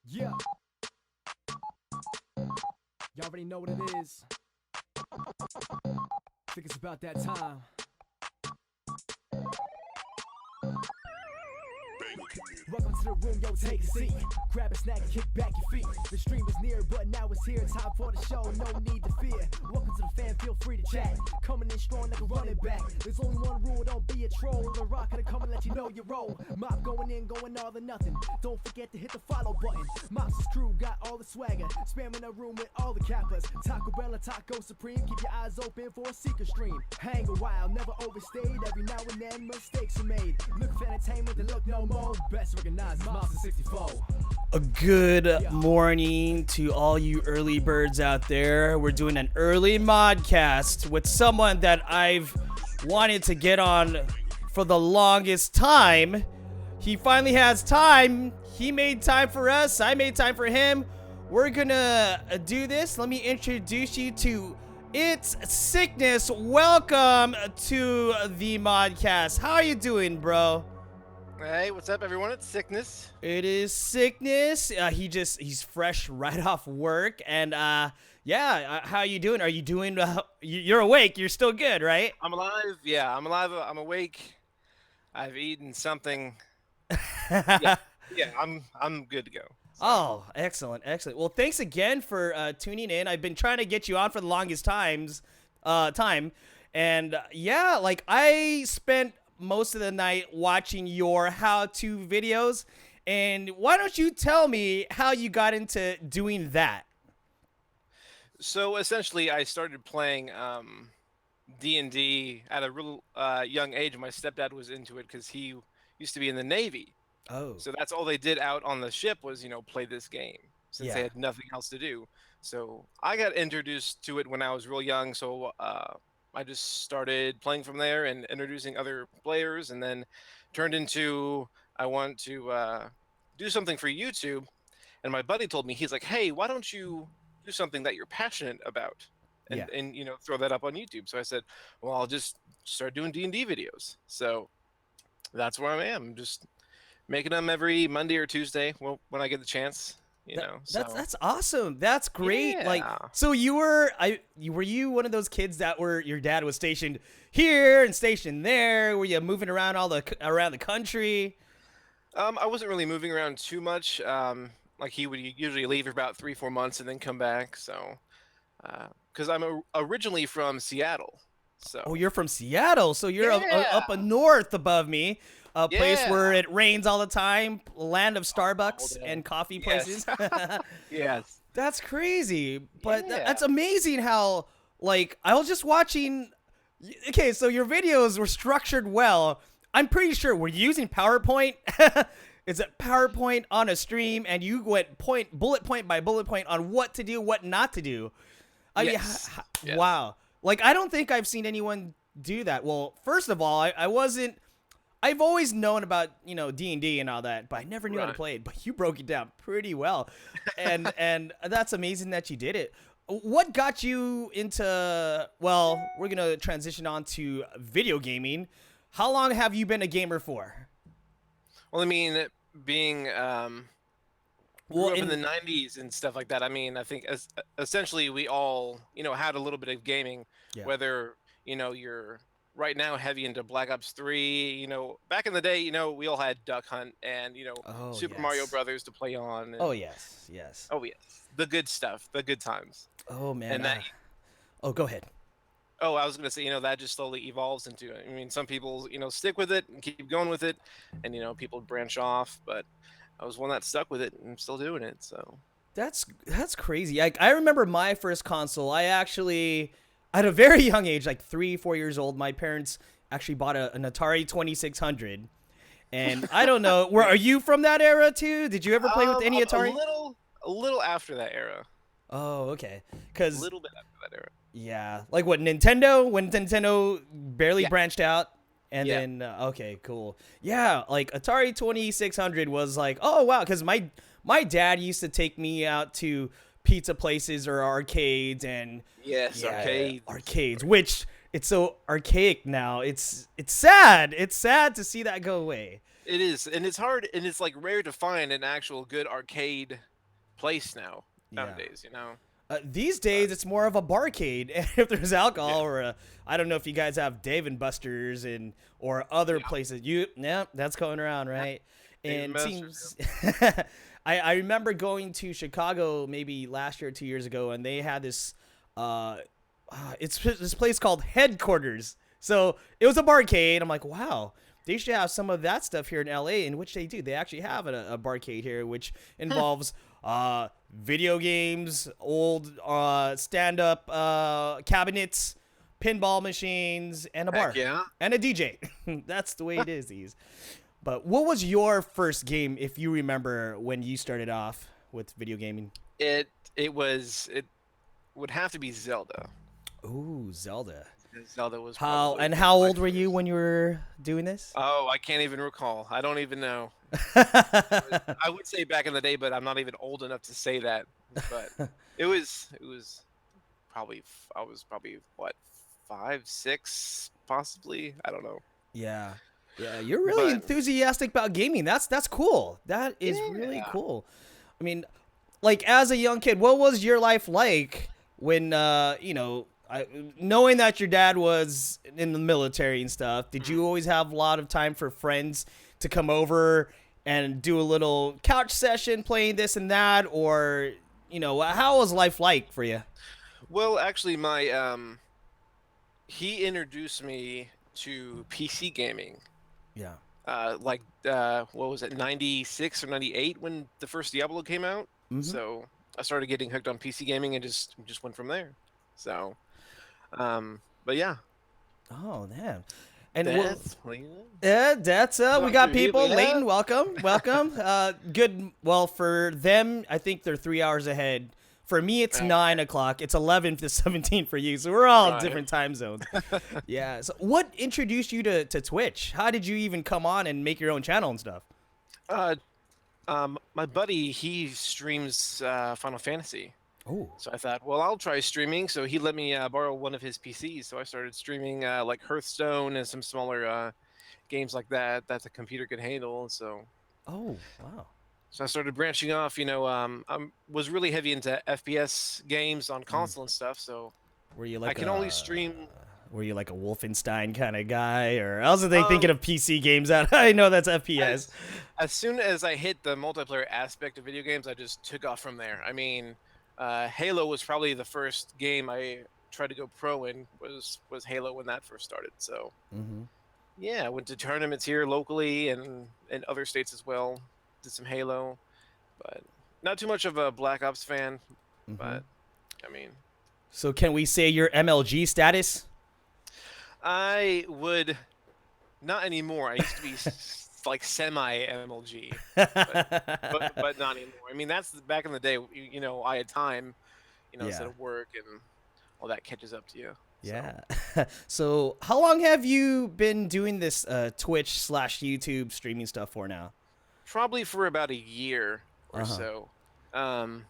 Yeah. Y'all already know what it is. I think it's about that time. Welcome to the room, yo, take a seat. Grab a snack and kick back your feet. The stream is near, but now it's here. Time for the show, no need to fear. Welcome to the fan, feel free to chat. Coming in strong like a running back. There's only one rule, don't be a troll. The rock gonna come and let you know you roll. Mob going in, going all or nothing. Don't forget to hit the follow button. Mob's crew got all the swagger. Spamming the room with all the cappers. Taco Bell and Taco Supreme. Keep your eyes open for a secret stream. Hang a while, never overstayed. Every now and then mistakes are made. Look for entertainment, then look no more. Best recognized, Monster 64. A good morning to all you early birds out there. We're doing an early modcast with someone that I've wanted to get on for the longest time. He finally has time. He made time for us. I made time for him. We're gonna do this. Let me introduce you to ItsCychness. Welcome to the modcast. How are you doing, bro? Hey, what's up, everyone? It's Cychness. It is Cychness. He's fresh right off work, and yeah. How you doing? Are you doing? You're awake. You're still good, right? I'm alive. Yeah, I'm alive. I'm awake. I've eaten something. yeah, I'm good to go. So. Oh, excellent. Well, thanks again for tuning in. I've been trying to get you on for the longest time, and yeah, like I spent most of the night watching your how-to videos, and why don't you tell me how you got into doing that? So essentially, I started playing D&D at a real young age. My stepdad was into it because he used to be in the Navy. Oh. So that's all they did out on the ship was, play this game since they Yeah. had nothing else to do. So I got introduced to it when I was real young. So I just started playing from there and introducing other players, and then turned into I want to do something for YouTube. And my buddy told me, he's like, hey, why don't you do something that you're passionate about and, Yeah. and throw that up on YouTube. So I said, well, I'll just start doing D&D videos. So that's where I am, just making them every Monday or Tuesday when I get the chance. That's awesome. That's great. Yeah. Like, so were you one of those kids that your dad was stationed here and stationed there? Were you moving around around the country? I wasn't really moving around too much. Like he would usually leave for about 3-4 months and then come back. So, because I'm originally from Seattle, So Oh, you're from Seattle, so you're up yeah, north above me, a place where yeah, it rains all the time, land of all Starbucks day. and coffee Yes, places. yes, That's crazy, but yeah, that's amazing how, like, I was just watching. Okay, so your videos were structured well. I'm pretty sure we're using PowerPoint. Is it PowerPoint on a stream, and you went bullet point by bullet point on what to do, what not to do? I mean, yes, yes. wow. Like, I don't think I've seen anyone do that. Well, first of all, I wasn't. I've always known about D&D and all that, but I never knew how to Right. play it. But you broke it down pretty well, and that's amazing that you did it. What got you into? Well, we're gonna transition on to video gaming. How long have you been a gamer for? Well, I mean, being Well, grew up in the in 90s and stuff like that. I mean, I think essentially we all, had a little bit of gaming, yeah. whether, you're right now heavy into Black Ops 3, back in the day, we all had Duck Hunt and, Oh Super Mario yes. Brothers to play on Oh and yes. Yes. oh yes, the good stuff, the good times. Oh man. And that Oh, go ahead. oh, I was going to say, that just slowly evolves into I mean, some people, stick with it and keep going with it and people branch off, but I was one that stuck with it and I'm still doing it, so That's crazy. I remember my first console. I actually, at a very young age, like 3 4 years old, my parents actually bought an Atari 2600. And I don't know, are you from that era too? Did you ever play with any A Atari? little after that era. Oh, okay. A Cause little bit after that era. yeah, like what Nintendo when Nintendo barely Yeah. branched out. And Yeah. then okay, cool. Yeah, like Atari 2600 was like, oh wow, because my dad used to take me out to pizza places or arcades and Yes, yeah, arcade. arcades, which it's so archaic now. It's sad. It's sad to see that go away. It is, and it's hard, and it's like rare to find an actual good arcade place Yeah. nowadays. These But days, it's more of a barcade. And if there's alcohol yeah, or I don't know if you guys have Dave and Buster's and or other yeah, places. That's going around, right? Dave and And Buster's. seems I remember going to Chicago maybe last year or 2 years ago, and they had this it's this place called Headquarters. So it was a barcade. I'm like, wow, they should have some of that stuff here in LA, in which they do. They actually have a barcade here, which involves video games, old stand-up cabinets, pinball machines, and a bar, Heck yeah. and a DJ. That's the way it is these. But what was your first game, if you remember, when you started off with video gaming? It would have to be Zelda. Ooh, Zelda. Zelda was How probably and how my old were you first. when you were doing this? Oh, I can't even recall. I don't even know. I would say back in the day, but I'm not even old enough to say that. But it was probably I was probably what 5 6 possibly. I don't know. Yeah. Yeah, you're really But enthusiastic about gaming. That's cool. That is really yeah. cool. I mean, like as a young kid, what was your life like when knowing that your dad was in the military and stuff? Did Mhm. you always have a lot of time for friends to come over and do a little couch session playing this and that, or how was life like for you? Well, actually, my he introduced me to PC gaming. Yeah. What was it, 96 or 98 when the first Diablo came out? Mhm. So I started getting hooked on PC gaming and just went from there. So, but yeah, Oh, damn. And that's that's we Talk got to people. people, yeah. Leighton, welcome, welcome. Good. Well, for them, I think they're 3 hours ahead. For me, it's Okay. 9 o'clock. It's 11 to 17 for you. So we're all in Right. different time zones. Yeah. So what introduced you to Twitch? How did you even come on and make your own channel and stuff? Uh, my buddy, he streams Final Fantasy. Oh. So I thought, well, I'll try streaming. So he let me borrow one of his PCs. So I started streaming like Hearthstone and some smaller games like that the computer could handle. Oh. Wow. So I started branching off. I was really heavy into FPS games on Mm. console and stuff. So Were you I like can only stream. Were you like a Wolfenstein kind of guy, or else are they thinking Um, of PC games? That I know that's FPS. as soon as I hit the multiplayer aspect of video games, I just took off from there. I mean, Halo was probably the first game I tried to go pro in was Halo when that first started. So Mm-hmm. yeah, I went to tournaments here locally and in other states as well. Did some Halo, but not too much of a Black Ops fan. Mm-hmm. But I mean, So can we say your MLG status? I would not anymore. I used to be like semi MLG, but but not anymore. I mean, that's back in the day. I had time, instead Yeah. of work and all that catches up to you. So Yeah. So how long have you been doing this Twitch/YouTube streaming stuff for now? probably for about a year or Uh huh. so, um,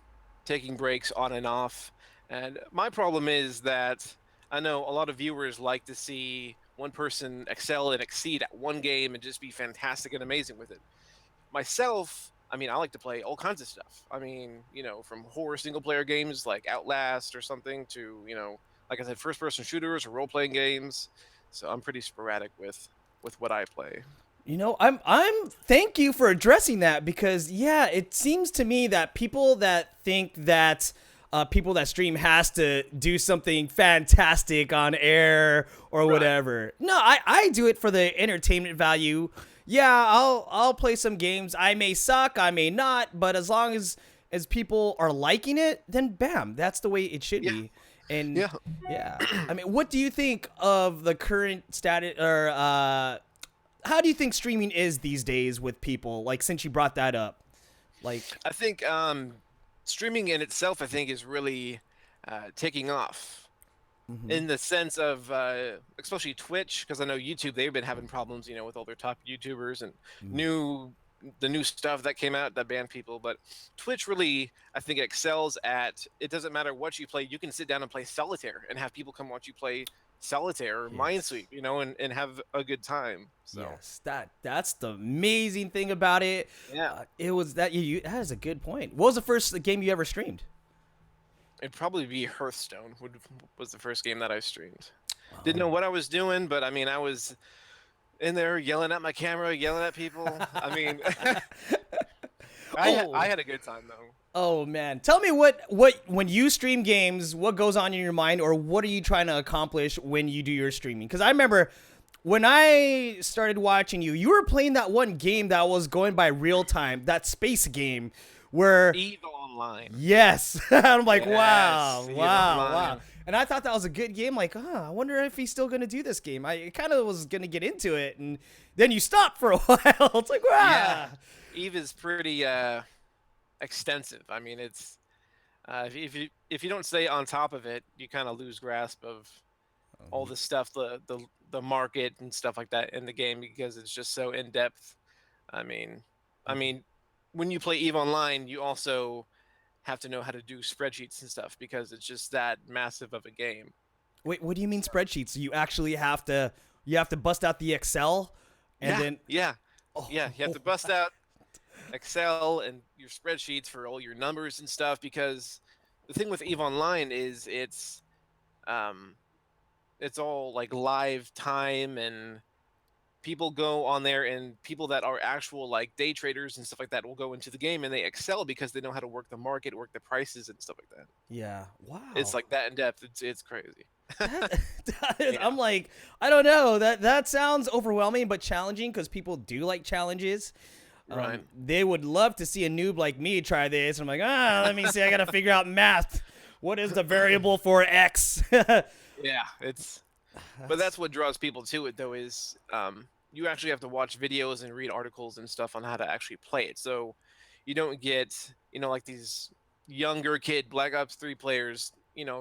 taking breaks on and off. And my problem is that I know a lot of viewers like to see one person excel and exceed at one game and just be fantastic and amazing with it. Myself, I mean, I like to play all kinds of stuff. I mean, from horror single player games like Outlast or something to, like I said, first person shooters or role playing games. So I'm pretty sporadic with what I play. I'm thank you for addressing that because yeah, it seems to me that people that think that people that stream has to do something fantastic on air or Right. whatever. No, I do it for the entertainment value. Yeah, I'll play some games. I may suck, I may not, but as long as people are liking it, then bam, that's the way it should Yeah. be. And Yeah. yeah, I mean, what do you think of the current status or how do you think streaming is these days with people? Like, since you brought that up, like, I think streaming in itself, I think, is really taking off mhm, in the sense of, especially Twitch, because I know YouTube, they've been having problems, with all their top YouTubers and mhm. new the new stuff that came out that banned people. But Twitch really, I think, excels at it. Doesn't matter what you play, you can sit down and play solitaire and have people come watch you play solitaire or Yes, Minesweep, and have a good time. So yes, that's the amazing thing about it. yeah, It was that that is a good point. What was the first game you ever streamed? it'd probably be Hearthstone was the first game that I streamed. Didn't know Oh, what I was doing, but I mean, I was in there yelling at my camera, yelling at people. I mean, I oh, had a good time though. oh man. Tell me what when you stream games, what goes on in your mind, or what are you trying to accomplish when you do your streaming? Because I remember when I started watching you, you were playing that one game that was going by real time, that space game, where Eve Online. yes, I'm like, wow, Yes, Eve wow, wow. Online. And I thought that was a good game. Like, I wonder if he's still gonna do this game. I kind of was gonna get into it, and then you stopped for a while. It's like, Yeah, wow. Eve is pretty extensive. I mean, it's if you don't stay on top of it, you kind of lose grasp of all the stuff, the market and stuff like that in the game because it's just so in depth. I mean, I mean, when you play Eve Online, you also have to know how to do spreadsheets and stuff because it's just that massive of a game. Wait, what do you mean So, spreadsheets? You have to bust out the Excel, and yeah, then yeah, oh, yeah. You have to bust out Excel and your spreadsheets for all your numbers and stuff because the thing with Eve Online is um it's all like live time and people go on there and people that are actual like day traders and stuff like that will go into the game and they excel because they know how to work the market, work the prices and stuff like that. yeah, It's wow. like that in depth. It's crazy. That, Yeah. I'm like, I don't know. That sounds overwhelming but challenging because people do like challenges. Right. They would love to see a noob like me try this. I'm like, let me see. I gotta figure out math. What is the variable for X? Yeah. But that's what draws people to it though is you actually have to watch videos and read articles and stuff on how to actually play it. So you don't get, like these younger kid Black Ops 3 players,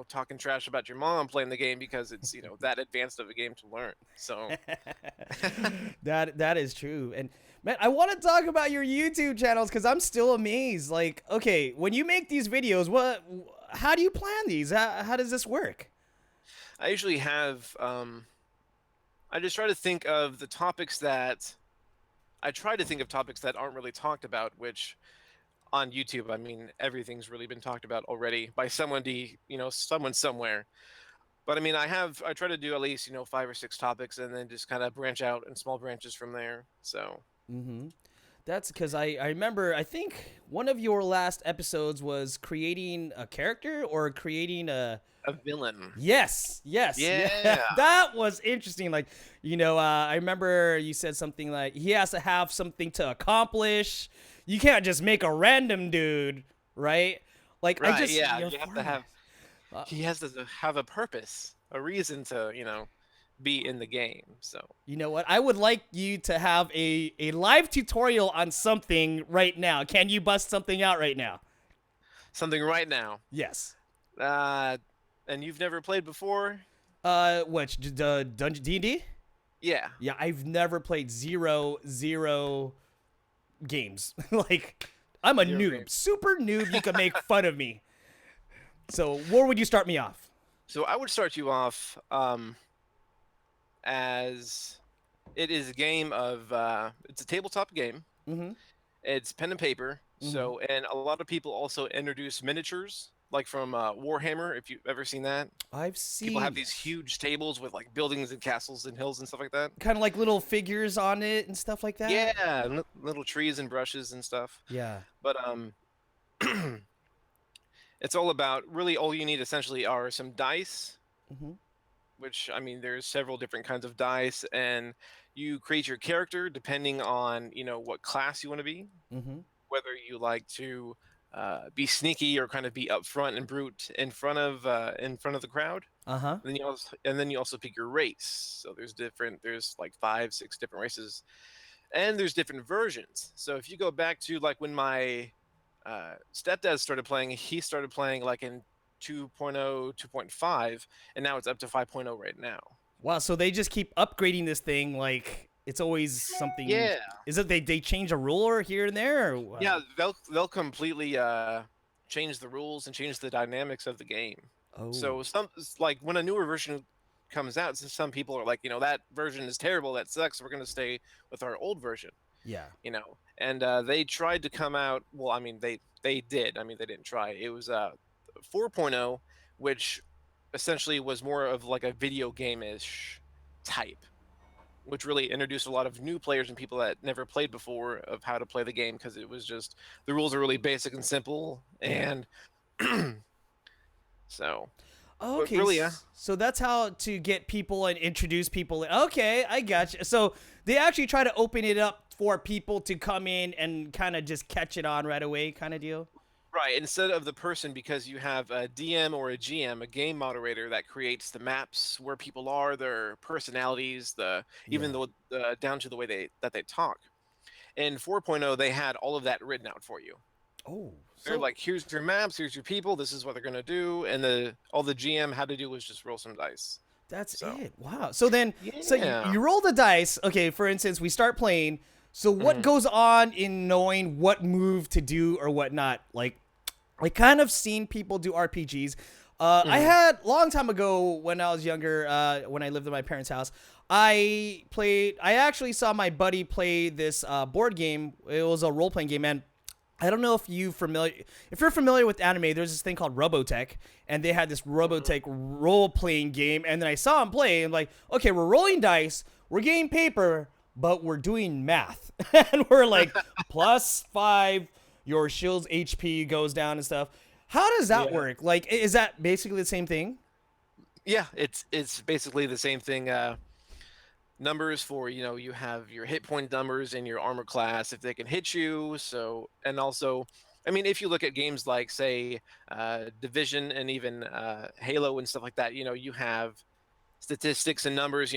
talking trash about your mom playing the game because it's, that advanced of a game to learn. So That is true. And man, I want to talk about your YouTube channels because I'm still amazed. Like, okay, when you make these videos, how do you plan these? How does this work? I usually have I just try to think of the topics that I try to think of topics that aren't really talked about, which on YouTube, I mean, everything's really been talked about already by someone somewhere. But I mean, I try to do at least, 5 or 6 topics and then just kind of branch out in small branches from there. So, Mm-hmm. That's because I remember, I think one of your last episodes was creating a character or creating a. A villain. Yes, yeah. Yeah. That was interesting. Like, I remember you said something like he has to have something to accomplish. You can't just make a random dude, right? Like, Right. I just. Yeah. You have to have. He has to have a purpose, a reason to, be in the game. So. You know what? I would like you to have a live tutorial on something right now. Can you bust something out right now? Something right now. Yes. And you've never played before? Which Dungeon D&D? Yeah. Yeah, I've never played zero games. Like, I'm a Zero noob, games. super noob. You can make fun of me. So, where would you start me off? So I would start you off as it is a game of it's a tabletop game. Mm-hmm. It's pen and paper. So, and a lot of people also introduce miniatures, like from Warhammer, if you've ever seen that. I've seen. People have these huge tables with like buildings and castles and hills and stuff like that. kind of like little figures on it and stuff like that. Yeah, and little trees and brushes and stuff. Yeah. But it's all about, really all you need essentially are some dice, Mm-hmm. which, I mean, there's several different kinds of dice, and you create your character depending on, what class you want to be, Mm-hmm. whether you like to be sneaky or kind of be upfront and brute in front of the crowd. Uh-huh. And then you also pick your race. So there's like 5-6 different races, and there's different versions. So if you go back to like when my stepdad started playing, he started playing like in 2.0, 2.5, and now it's up to 5.0 right now. Wow, so they just keep upgrading this thing like it's always something. Yeah. Is it they change a ruler here and there? Or what? Yeah, they'll completely change the rules and change the dynamics of the game. Oh. So like when a newer version comes out, some people are like, that version is terrible, that sucks, we're going to stay with our old version. Yeah. And they tried to come out, well, I mean, they did. I mean, they didn't try. It was 4.0, which essentially was more of like a video game-ish type, which really introduced a lot of new players and people that never played before of how to play the game, because it was just, the rules are really basic and simple, and so. Okay. Really, yeah. So that's how to get people and introduce people. Okay, I got you. So they actually try to open it up for people to come in and kind of just catch it on right away, kind of deal. Right, instead of the person, because you have a DM or a GM, a game moderator, that creates the maps where people are, their personalities, even down to the way they talk. In 4.0, they had all of that written out for you. Oh, They're like, here's your maps, here's your people, this is what they're gonna do, and all the GM had to do was just roll some dice. That's So. it. Wow. So then, so Yeah. you roll the dice. Okay, for instance, we start playing. So what goes on in knowing what move to do or what not? Like, I kind of seen people do RPGs. I had long time ago when I was younger, when I lived in my parents' house, I actually saw my buddy play this board game. It was a role-playing game, and I don't know if you're familiar with anime, there's this thing called Robotech, and they had this Robotech role-playing game, and then I saw him play, and I'm like, okay, we're rolling dice, we're getting paper, but we're doing math. And we're like, +5, your shield's HP goes down and stuff. How does that work? Like, is that basically the same thing? Yeah, it's basically the same thing. Numbers for, you have your hit point numbers and your armor class, if they can hit you. So, and also, I mean, if you look at games like, say, Division and even Halo and stuff like that, you have statistics and numbers,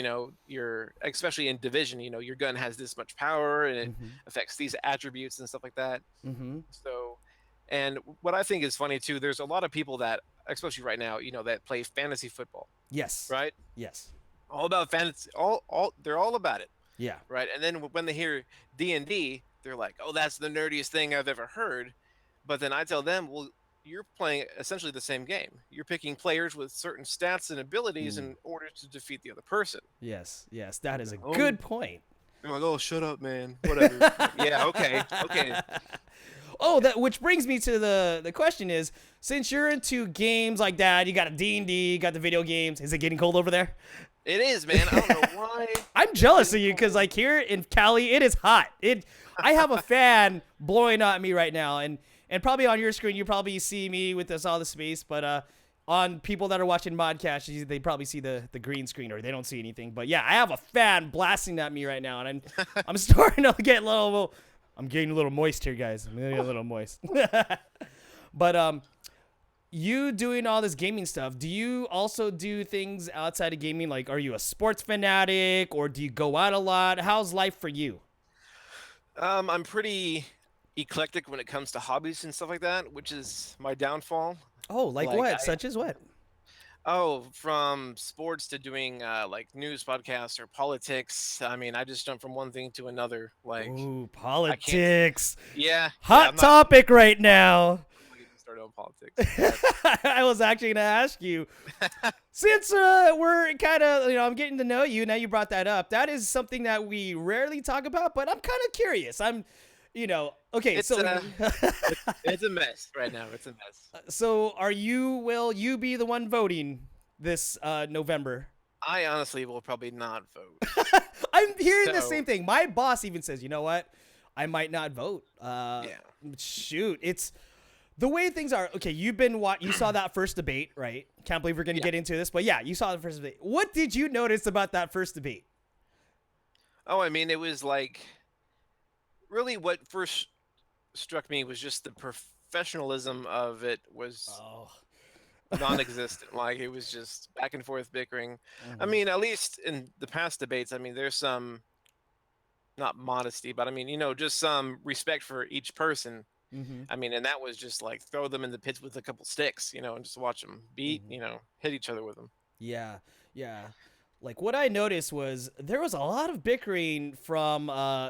especially in Division, your gun has this much power and it affects these attributes and stuff like that. Mm-hmm. So, and what I think is funny too, there's a lot of people that, especially right now, that play fantasy football, Yes. right? Yes. All about fantasy, they're all about it, Yeah. right? And then when they hear D&D, they're like, oh, that's the nerdiest thing I've ever heard. But then I tell them, well, you're playing essentially the same game. You're picking players with certain stats and abilities in order to defeat the other person. Yes. Yes. That is a Oh. good point. They're like, oh, shut up, man. Whatever. Yeah, okay. Oh, which brings me to the question is, since you're into games like that, you got a D&D, you got the video games, is it getting cold over there? It is, man. I don't know why. I'm jealous of you because like here in Cali, it is hot. I have a fan blowing at me right now, and probably on your screen you probably see me with this all the space, but on people that are watching Modcast, they probably see the green screen or they don't see anything. But yeah, I have a fan blasting at me right now, and I'm starting to get I'm getting a little moist here, guys. I'm getting a little moist. But you doing all this gaming stuff, do you also do things outside of gaming? Like, are you a sports fanatic or do you go out a lot? How's life for you? I'm pretty eclectic when it comes to hobbies and stuff like that, which is my downfall. Oh, like Like what? Such as what? from sports to doing like news podcasts or politics. I mean, I just jump from one thing to another. Like Ooh, I can't. politics. Yeah, Hot I'm topic right now. not getting started on politics. But I was actually going to ask you, since we're kind of, I'm getting to know you, now you brought that up. That is something that we rarely talk about, but I'm kind of curious. Okay, it's so it's a mess right now. It's a mess. so will you be the one voting this November? I honestly will probably not vote. I'm hearing the So same thing. My boss even says, you know what? I might not vote. yeah, Shoot, it's the way things are. Okay, you saw that first debate, right? Can't believe we're gonna yeah. get into this, but yeah, you saw the first debate. What did you notice about that first debate? Oh, I mean, it was like really what first struck me was just the professionalism of it was Oh, non-existent. Like it was just back and forth bickering. I mhm, mean, at least in the past debates, I mean, there's some not modesty, but I mean, just some respect for each person. mhm, I mean, and that was just like throw them in the pits with a couple sticks, and just watch them beat, mhm. hit each other with them. Yeah, yeah. Like what I noticed was there was a lot of bickering from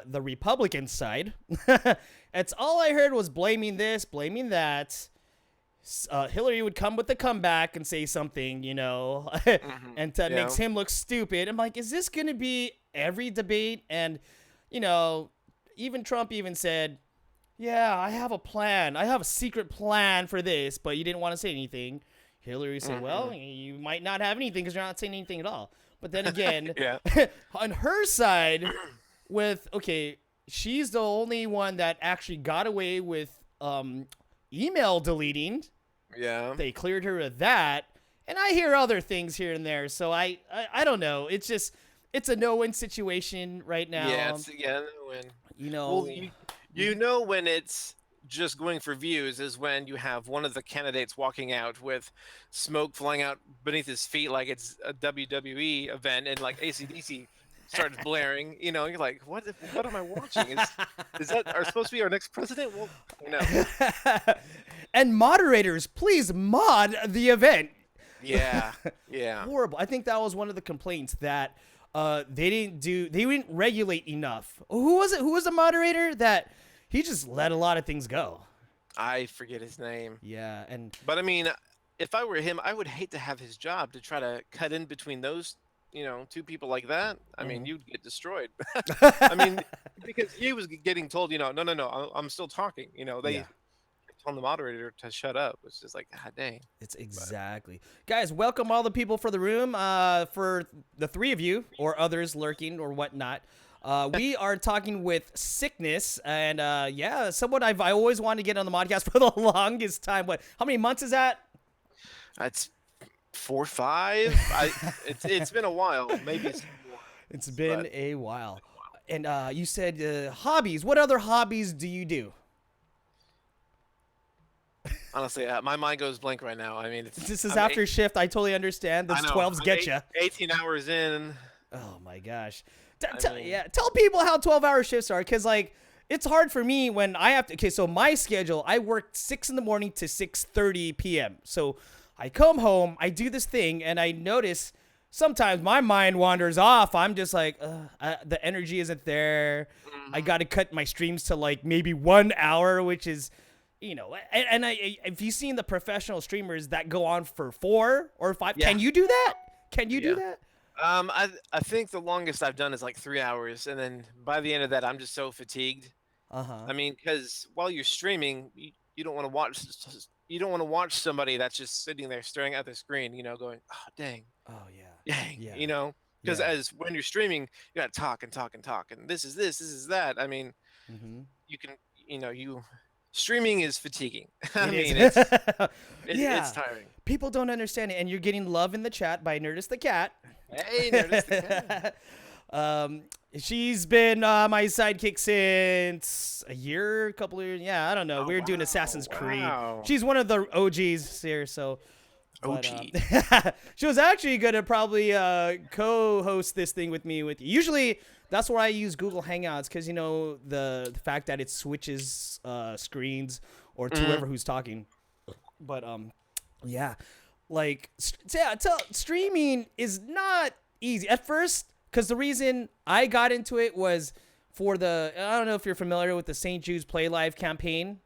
the Republican side. It's all I heard was blaming this, blaming that. Hillary would come with the comeback and say something, and that Yeah. makes him look stupid. I'm like, is this gonna be every debate? And you know, even Trump even said, "Yeah, I have a plan. I have a secret plan for this," but you didn't want to say anything. Hillary said, hmm "Well, you might not have anything because you're not saying anything at all." But then again, Yeah. on her side, she's the only one that actually got away with email deleting. Yeah. They cleared her of that, and I hear other things here and there. So I don't know. It's a no-win situation right Yeah. now. No win. You Well, know. you know when it's just going for views is when you have one of the candidates walking out with smoke flying out beneath his feet like it's a WWE event and like ACDC starts blaring. You're like, what am I watching? Is that are supposed to be our next president? Well, no. And moderators, please mod the event. Yeah. Yeah. Horrible. I think that was one of the complaints that they didn't regulate enough. Who was it? Who was the moderator that he just let a lot of things go? I forget his name. Yeah, and But I mean, if I were him, I would hate to have his job to try to cut in between those, two people like that. I mean, Mhm. you'd get destroyed. I mean, because he was getting told, no, no, no, I'm still talking. They yeah. kept telling the moderator to shut up. It's just like, God dang. It's But exactly. Guys, welcome all the people for the room. For the three of you or others lurking or whatnot. We are talking with Sickness, and yeah, someone I always wanted to get on the podcast for the longest time. How many months is that? it's 4, 5. It's been a while. Maybe it's more. It's been But a while. And you said hobbies. What other hobbies do you do? honestly, my mind goes blank right now. I mean, This is I'm after shift. I totally understand. I Those know. 12s I'm get you. 18 hours in. Oh my gosh. I mean, Yeah, tell people how 12-hour shifts are, because like it's hard for me when I have to. Okay, so my schedule, I work 6 in the morning to 6:30 p.m. So I come home, I do this thing, and I notice sometimes my mind wanders off. I'm just like, the energy isn't there. I got to cut my streams to like maybe 1 hour, which is, if you've seen the professional streamers that go on for 4 or 5, yeah. can you do that? Can you do Yeah. that? I think the longest I've done is like 3 hours, and then by the end of that, I'm just so fatigued. Uh-huh. I mean, because while you're streaming, you don't want to watch somebody that's just sitting there staring at the screen, going, oh dang, Oh yeah. Dang, Yeah. you know, because Yeah. as when you're streaming, you gotta talk and talk and talk, and this is this is that. I mean, Hmm. you can, you streaming is fatiguing. I It is. mean, it's Yeah. tiring. People don't understand it, and you're getting love in the chat by Nerdist the cat. Hey, notice the cat. um, she's been my sidekick since a year, a couple of years. Yeah, I don't know. Oh We were doing wow, Assassin's Creed. wow. She's one of the OGs here, so. But OG. she was actually gonna probably co-host this thing with me. With you. Usually, that's where I use Google Hangouts because the fact that it switches screens or to whoever who's talking. But yeah, like streaming is not easy at first because the reason I got into it was for the I don't know if you're familiar with the St. Jude's Play Live campaign.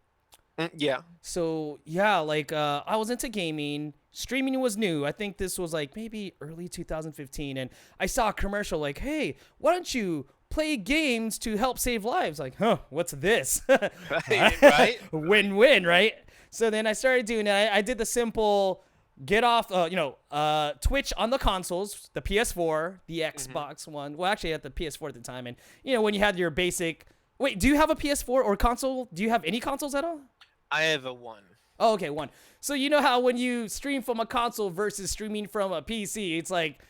Yeah. So yeah, like I was into gaming. Streaming was new. I think this was like maybe early 2015, and I saw a commercial like, "Hey, why don't you play games to help save lives?" Like, huh, what's this? Right. Win-win, right? So then I started doing it. I did the simple get off, Twitch on the consoles, the PS4, the Xbox One. Well, actually, I had the PS4 at the time, and when you had your basic. Wait, do you have a PS4 or console? Do you have any consoles at all? I have a one. Oh, okay, one. So you know how when you stream from a console versus streaming from a PC, it's like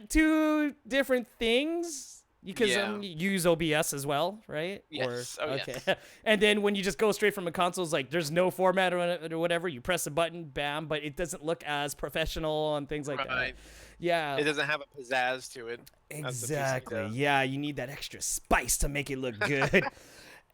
two different things because Yeah. you use OBS as well, right? Yes. Or, Oh, okay. yes. And then when you just go straight from a console, it's like there's no format or whatever. You press a button, bam, but it doesn't look as professional and things like that. Right. Yeah. It doesn't have a pizzazz to it. as the PC Exactly. does. Yeah, you need that extra spice to make it look good.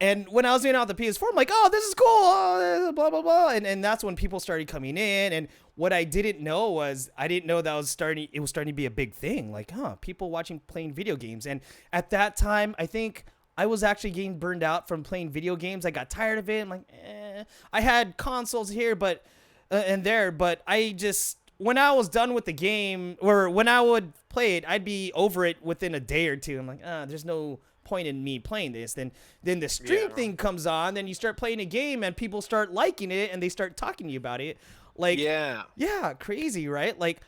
And when I was doing out the PS4, I'm like, oh, this is cool, blah, blah, blah. And that's when people started coming in. And what I didn't know was I didn't know that it was starting to be a big thing. Like, people playing video games. And at that time, I think I was actually getting burned out from playing video games. I got tired of it. I'm like, I had consoles here and there, but I just, when I was done with the game or when I would play it, I'd be over it within a day or two. I'm like, there's no point in me playing this. Then the stream thing comes on, then you start playing a game and people start liking it and they start talking to you about it. Like, yeah, crazy, right? Like,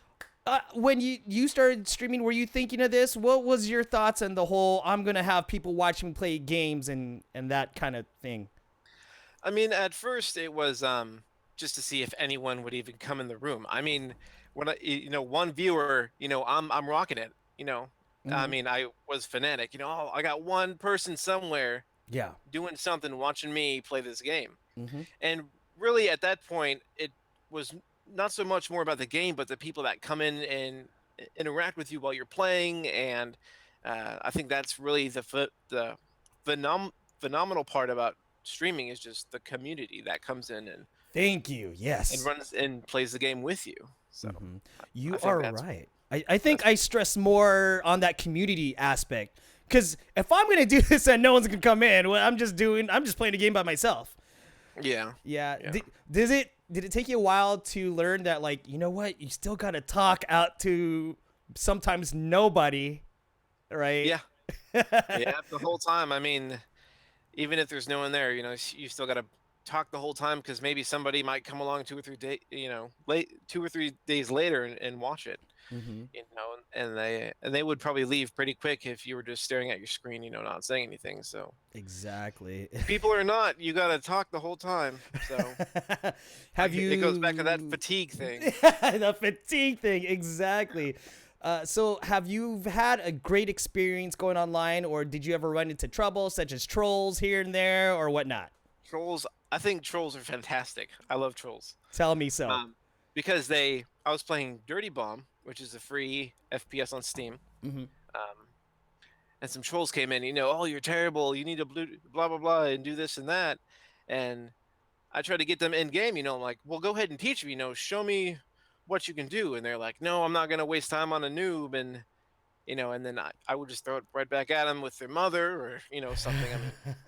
when you started streaming, were you thinking of this? What was your thoughts on the whole I'm gonna have people watch me play games and that kind of thing? I mean, at first it was just to see if anyone would even come in the room. I mean, when one viewer, I'm rocking it. I mean, I was fanatic. Oh, I got one person somewhere Yeah. doing something, watching me play this game. Mm-hmm. And really, at that point, it was not so much more about the game, but the people that come in and interact with you while you're playing. And I think that's really the phenomenal part about streaming is just the community that comes in and Thank you. Yes. runs and plays the game with you. So You I think are that's- right. I think I stress more on that community aspect because if I'm gonna do this and no one's gonna come in, well, I'm just playing a game by myself. Yeah. Yeah. Yeah. Did it take you a while to learn that, like, you know what, you still gotta talk out to sometimes nobody, right? Yeah. Yeah. The whole time. I mean, even if there's no one there, you still got to talk the whole time because maybe somebody might come along 2 or 3 days later and watch it. Mm-hmm. And they would probably leave pretty quick if you were just staring at your screen, not saying anything. So Exactly. people or not, you got to talk the whole time. So Have you? It goes back to that fatigue thing. The fatigue thing, exactly. So have you had a great experience going online, or did you ever run into trouble such as trolls here and there or whatnot? Trolls. I think trolls are fantastic. I love trolls. Tell me so. Because I was playing Dirty Bomb, which is a free FPS on Steam. Mm-hmm. And some trolls came in, oh, you're terrible. You need to blah, blah, blah, and do this and that. And I tried to get them in game, I'm like, well, go ahead and teach me, show me what you can do. And they're like, no, I'm not going to waste time on a noob. And, and then I would just throw it right back at them with their mother or, something. I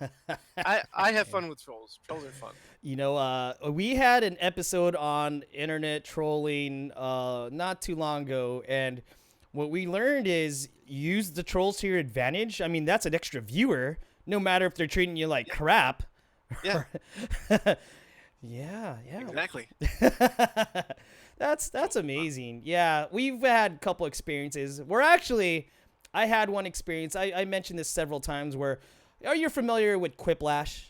mean, I have fun with trolls. Trolls are fun. We had an episode on internet trolling not too long ago, and what we learned is use the trolls to your advantage. I mean, that's an extra viewer, no matter if they're treating you like crap. Yeah. Yeah, yeah. Exactly. That's amazing. Yeah, we've had a couple experiences. I had one experience. I mentioned this several times. Where, are you familiar with Quiplash?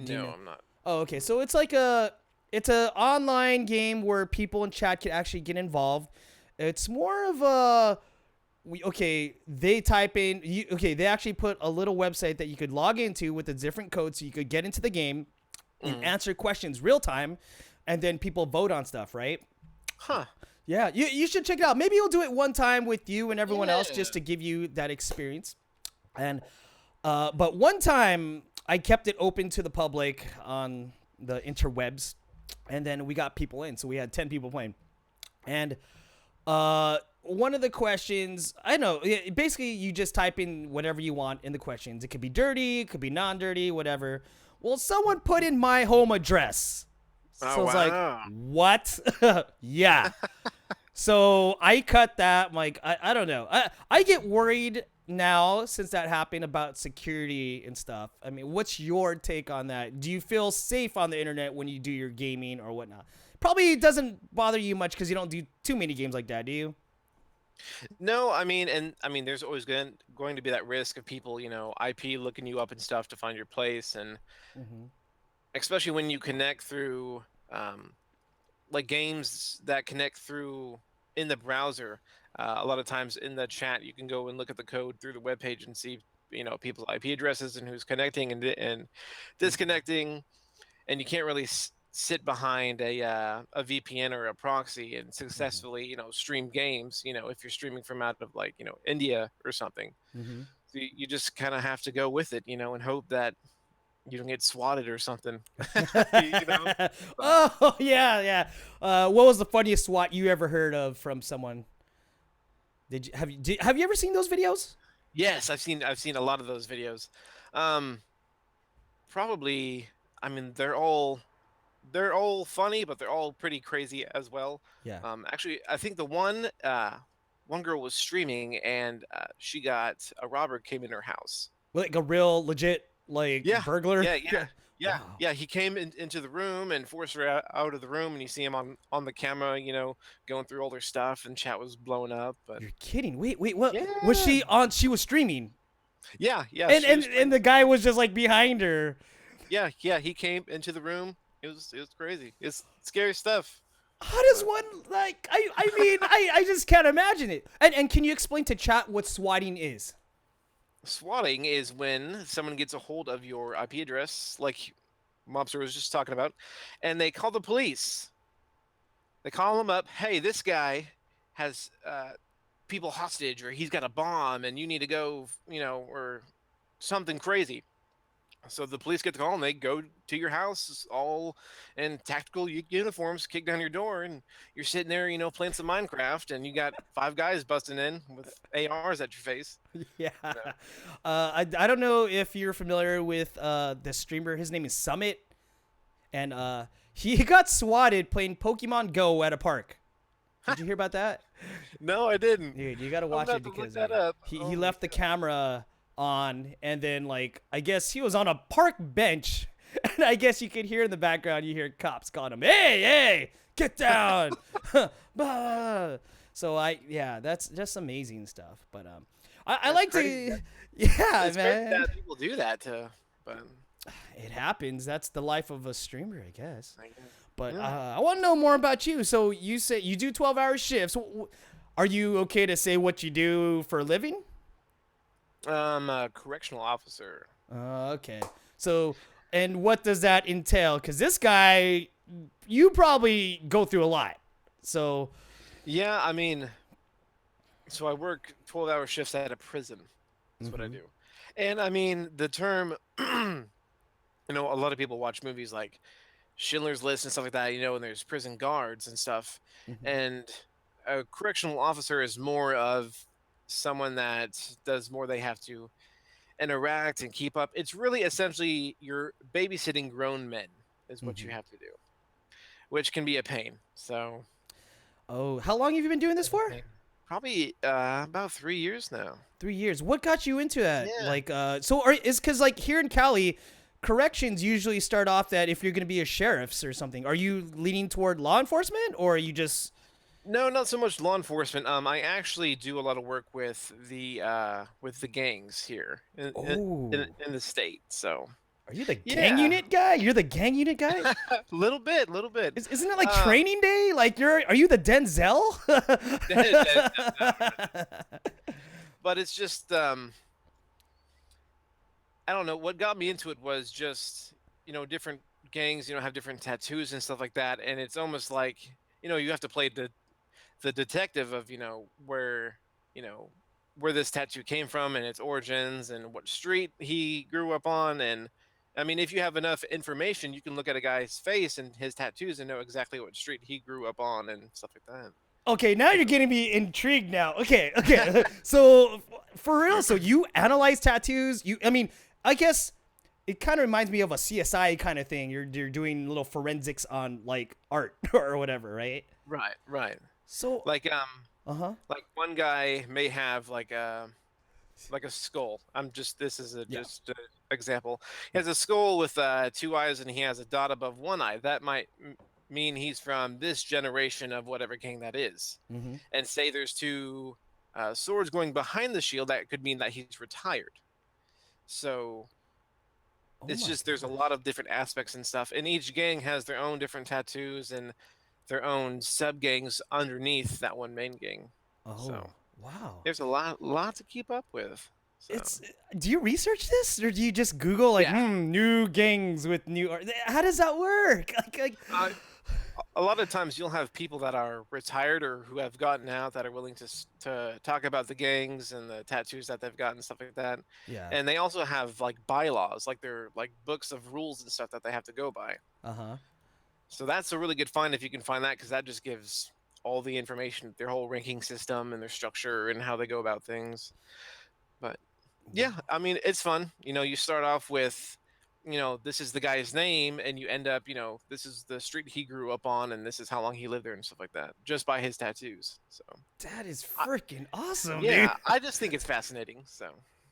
Do you No, know? I'm not. Oh, okay. So it's a online game where people in chat can actually get involved. It's more of a they type in they actually put a little website that you could log into with a different code so you could get into the game and Mhm. answer questions real time, and then people vote on stuff, right? Huh. Yeah, you should check it out. Maybe you'll do it one time with you and everyone else Yeah. just to give you that experience. And but one time I kept it open to the public on the interwebs, and then we got people in, so we had 10 people playing. And one of the questions, I know, basically you just type in whatever you want in the questions. It could be dirty, it could be non-dirty, whatever. Well, someone put in my home address. So Oh, it's like, wow. what? Yeah. So I cut that. I'm like, I don't know. I get worried now since that happened about security and stuff. I mean, what's your take on that? Do you feel safe on the internet when you do your gaming or whatnot? Probably doesn't bother you much because you don't do too many games like that, do you? No, there's always going to be that risk of people, IP looking you up and stuff to find your place, and Mm-hmm. especially when you connect through, like games that connect through in the browser. A lot of times in the chat, you can go and look at the code through the web page and see, people's IP addresses and who's connecting and disconnecting, and you can't really sit behind a VPN or a proxy and Mm-hmm. successfully stream games. If you're streaming from out of like India or something, Mm-hmm. so you just kind of have to go with it, and hope that you don't get swatted or something. you know. But Oh yeah, yeah. What was the funniest SWAT you ever heard of from someone? Have you ever seen those videos? yes, I've seen a lot of those videos. Um, Probably. They're all funny, but they're all pretty crazy as well. Yeah. Actually, I think the one girl was streaming, and she got a robber came in her house. Like a real legit like Yeah, burglar. yeah, yeah, Yeah. yeah, Wow. yeah. He came into the room and forced her out of the room, and you see him on the camera, going through all their stuff, and chat was blowing up. But You're kidding. Wait, what was yeah, she on? She was streaming. yeah, yeah. And She and was and the guy was just like behind her. yeah, yeah. He came into the room. It was crazy. It's scary stuff. How does But one like I mean I just can't imagine it. And can you explain to chat what swatting is? swatting is when someone gets a hold of your IP address, like Mobster was just talking about, and they call the police. They call them up. Hey, this guy has people hostage, or he's got a bomb, and you need to go, or something crazy. So the police get the call, and they go to your house, all in tactical uniforms, kick down your door, and you're sitting there, playing some Minecraft, and you got five guys busting in with ARs at your face. Yeah. No. I don't know if you're familiar with the streamer. His name is Summit, and he got swatted playing Pokemon Go at a park. Did you hear about that? No, I didn't. Dude, you gotta I'm watch gonna it have to look because that up. he Oh he my left the God. camera on, and then like I guess he was on a park bench, and I guess you could hear in the background you hear cops calling him, "Hey, get down!" Bah. So that's just amazing stuff. But I That's like crazy. to, yeah, It's crazy man. that people do that but It happens. That's the life of a streamer, I guess. I guess. But Yeah. I want to know more about you. So you say you do 12-hour shifts. Are you okay to say what you do for a living? I'm a correctional officer. Okay. So, and what does that entail? Because this guy, you probably go through a lot. So, Yeah, so I work 12-hour shifts at a prison. That's what I mhm, do. And the term, a lot of people watch movies like Schindler's List and stuff like that, and there's prison guards and stuff. mhm, And a correctional officer is more of someone that does more. They have to interact and keep up. It's really essentially you're babysitting grown men is what you mhm. have to do, which can be a pain. So Oh, how long have you been doing this it's a for? pain. Probably about 3 years now. 3 years. What got you into that? Yeah. Like, so is because like here in Cali, corrections usually start off that if you're going to be a sheriff's or something. Are you leaning toward law enforcement, or are you just? No, not so much law enforcement. I actually do a lot of work with the gangs here Oh, in the state. So are you the gang yeah, unit guy? You're the gang unit guy. little bit, little bit. Isn't it like Uh, training day? Like are you the Denzel? but it's just I don't know. What got me into it was just different gangs have different tattoos and stuff like that, and it's almost like you have to play the detective of you know where this tattoo came from and its origins and what street he grew up on. And I mean, if you have enough information, you can look at a guy's face and his tattoos and know exactly what street he grew up on and stuff like that. Okay, now you're getting me intrigued now. Okay. So for real, so you analyze tattoos? I mean, I guess it kind of reminds me of a CSI kind of thing. You're doing little forensics on like art or whatever, right? Right, right. So, Like uh-huh. like one guy may have like a skull. This is Yeah. just an example. He has a skull with two eyes and he has a dot above one eye. That might mean he's from this generation of whatever king that is. Mm-hmm. And say there's two swords going behind the shield, that could mean that he's retired. So Oh it's my just there's a gosh. lot of different aspects and stuff. And each gang has their own different tattoos and their own sub gangs underneath that one main gang. Oh, So wow. there's a lot to keep up with. So Do you research this or do you just Google like, yeah. new gangs with new art? How does that work? Like, Uh, a lot of times you'll have people that are retired or who have gotten out that are willing to talk about the gangs and the tattoos that they've gotten, stuff like that. yeah. And they also have like bylaws, like they're like books of rules and stuff that they have to go by. Uh-huh. So that's a really good find if you can find that, because that just gives all the information, their whole ranking system and their structure and how they go about things. But yeah, I mean, it's fun. You start off with, this is the guy's name, and you end up, this is the street he grew up on, and this is how long he lived there and stuff like that, just by his tattoos. So, That is I, freaking awesome, dude. yeah, I just think it's fascinating. So,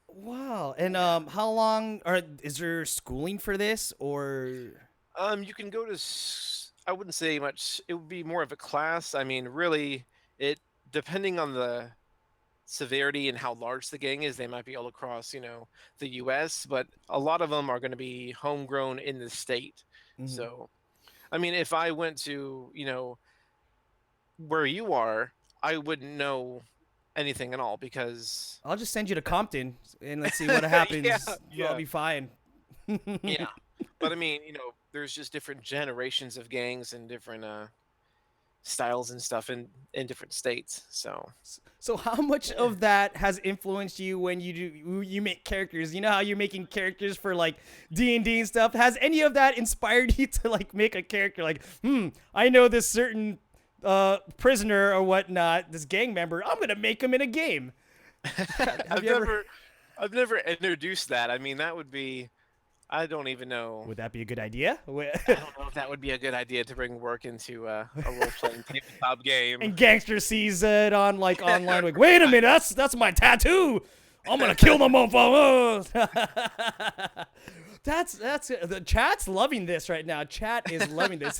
Wow. And yeah. how long is there schooling for this or You can go to, I wouldn't say much. It would be more of a class. I mean, really, it depending on the severity and how large the gang is, they might be all across, the US, but a lot of them are going to be homegrown in the state. Mhm. So, I mean, if I went to, where you are, I wouldn't know anything at all because I'll just send you to Compton and let's see what yeah, happens. I'll yeah, be fine. yeah. But I mean, there's just different generations of gangs and different styles and stuff in different states. So, So how much yeah. of that has influenced you when you make characters? You know how you're making characters for like D&D and stuff? Has any of that inspired you to like make a character like, I know this certain prisoner or whatnot, this gang member, I'm going to make him in a game. Have I've you ever never introduced that. I mean, that would be. I don't even know. Would that be a good idea? I don't know if that would be a good idea to bring work into a role-playing tabletop game. And gangster sees it on like online like, "Wait a minute, that's my tattoo. I'm going to kill the motherfucker." That's the chat's loving this right now. Chat is loving this.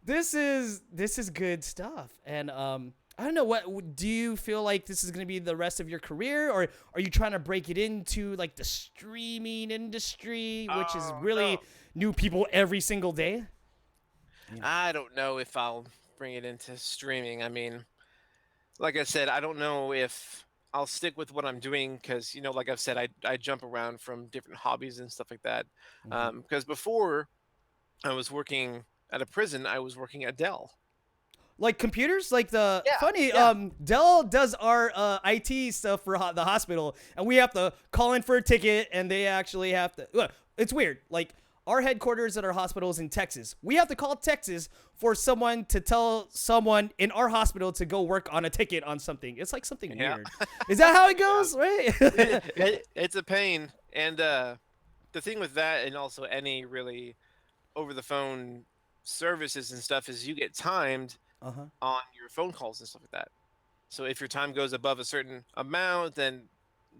This is good stuff. And I don't know, what do you feel like this is going to be the rest of your career, or are you trying to break it into like the streaming industry, which is Oh really no, new people every single day? I don't know if I'll bring it into streaming. I mean, like I said, I don't know if I'll stick with what I'm doing because like I've said, I jump around from different hobbies and stuff like that. Mhm. Because before I was working at a prison, I was working at Dell. Like computers, like the Yeah, funny yeah. Dell does our IT stuff for the hospital, and we have to call in for a ticket, and they actually have to. It's weird. Like our headquarters at our hospital is in Texas. We have to call Texas for someone to tell someone in our hospital to go work on a ticket on something. It's like something Yeah. weird. Is that how it Yeah. goes? Right? It's a pain. And the thing with that, and also any really over the phone services and stuff, is you get timed Uh huh. on your phone calls and stuff like that. So if your time goes above a certain amount, then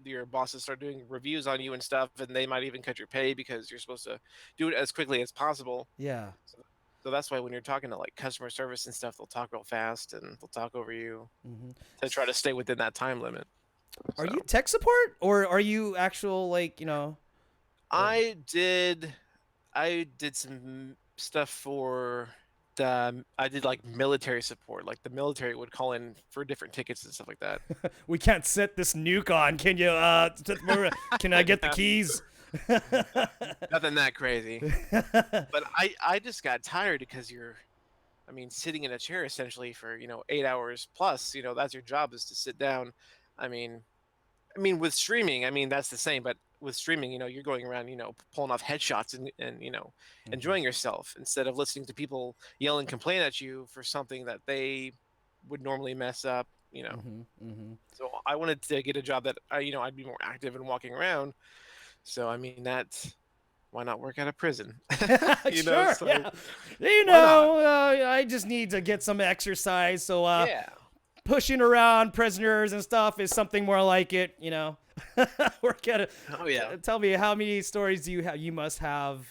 your bosses start doing reviews on you and stuff, and they might even cut your pay because you're supposed to do it as quickly as possible. Yeah. So, so that's why when you're talking to like customer service and stuff, they'll talk real fast and they'll talk over you Hmm. to try to stay within that time limit. Are you So tech support or are you actual like what? I did I did some stuff for I did like military support. Like the military would call in for different tickets and stuff like that. We can't set this nuke on. Can you can I get the keys? Nothing that crazy. But I just got tired because I mean, sitting in a chair essentially for, 8 hours plus, that's your job is to sit down. I mean, with streaming, that's the same, but with streaming, you're going around, pulling off headshots and Hmm. enjoying yourself instead of listening to people yell and complain at you for something that they would normally mess up. Hmm. Hmm. So I wanted to get a job that I'd be more active and walking around. So why not work at a prison? Sure. So Yeah. why not? I just need to get some exercise. So Yeah. pushing around prisoners and stuff is something more like it. Work at a. Oh yeah. Tell me how many stories do you have? You must have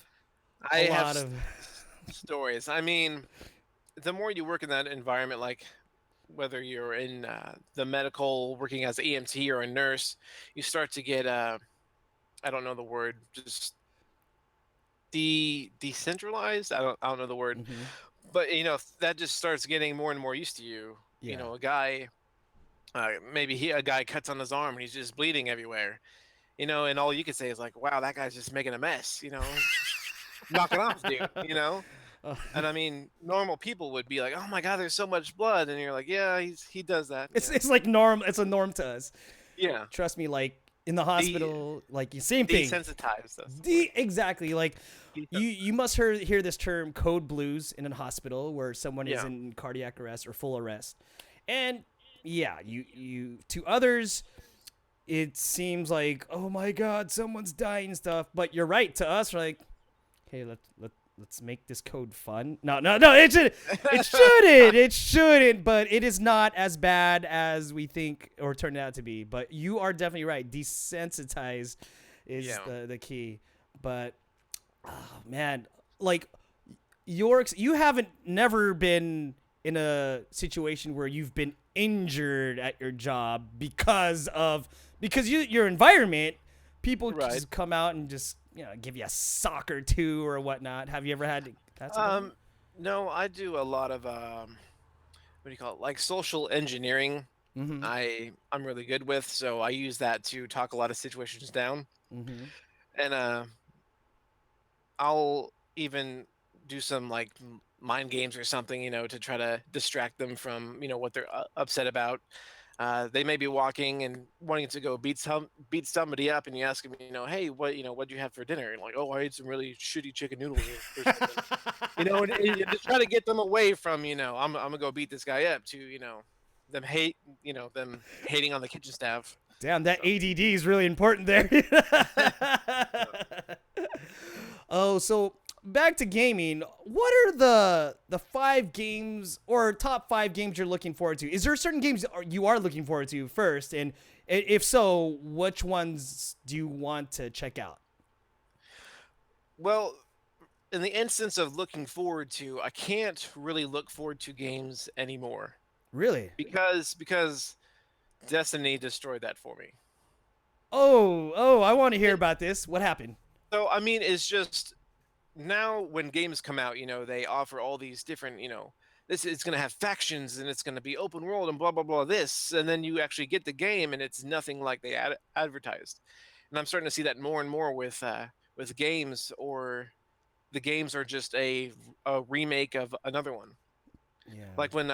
I a have lot of. stories. The more you work in that environment, like whether you're in the medical, working as an EMT or a nurse, you start to get I don't know the word, just decentralized. I don't know the word, Hmm. but that just starts getting more and more used to you. Yeah. A guy, maybe a guy cuts on his arm and he's just bleeding everywhere. And all you can say is like, "Wow, that guy's just making a mess." Knock it off, dude. Uh, And normal people would be like, "Oh my God, there's so much blood," and you're like, "Yeah, he does that." it's like norm. It's a norm to us. Yeah. Trust me. Like in the De- hospital, like same thing. Desensitized. That's the word. Exactly. Like you Desensitized. you must hear this term code blues in a hospital where someone is Yeah. in cardiac arrest or full arrest. And yeah, you to others it seems like, oh my god, someone's dying and stuff, but you're right, to us we're like, hey, let's make this code fun. No, it shouldn't, but it is not as bad as we think or turned out to be. But you are definitely right. Desensitize is Yeah. the key. But oh man, like you haven't never been in a situation where you've been injured at your job because your environment, people Right. just come out and just give you a sock or two or whatnot. Have you ever had that sort of thing? No, I do a lot of what do you call it? Like social engineering. Mm-hmm. I'm really good with, so I use that to talk a lot of situations down. Mm-hmm. And I'll even do some like mind games or something, to try to distract them from, what they're upset about. They may be walking and wanting to go beat somebody up, and you ask them, hey, what'd you have for dinner? And like, oh, I ate some really shitty chicken noodles or something. And you just try to get them away from, I'm gonna go beat this guy up to, them them hating on the kitchen staff. Damn, that So, ADD is really important there. yeah. Oh, so back to gaming. What are the 5 games or top 5 games you're looking forward to? Is there certain games you are looking forward to first? And if so, which ones do you want to check out? Well, in the instance of looking forward to, I can't really look forward to games anymore Really? because Destiny destroyed that for me. Oh, I want to hear about this. What happened? So it's just now when games come out, they offer all these different, this it's going to have factions and it's going to be open world and blah blah blah this, and then you actually get the game and it's nothing like they advertised. And I'm starting to see that more and more with games, or the games are just a remake of another one. Yeah. Like when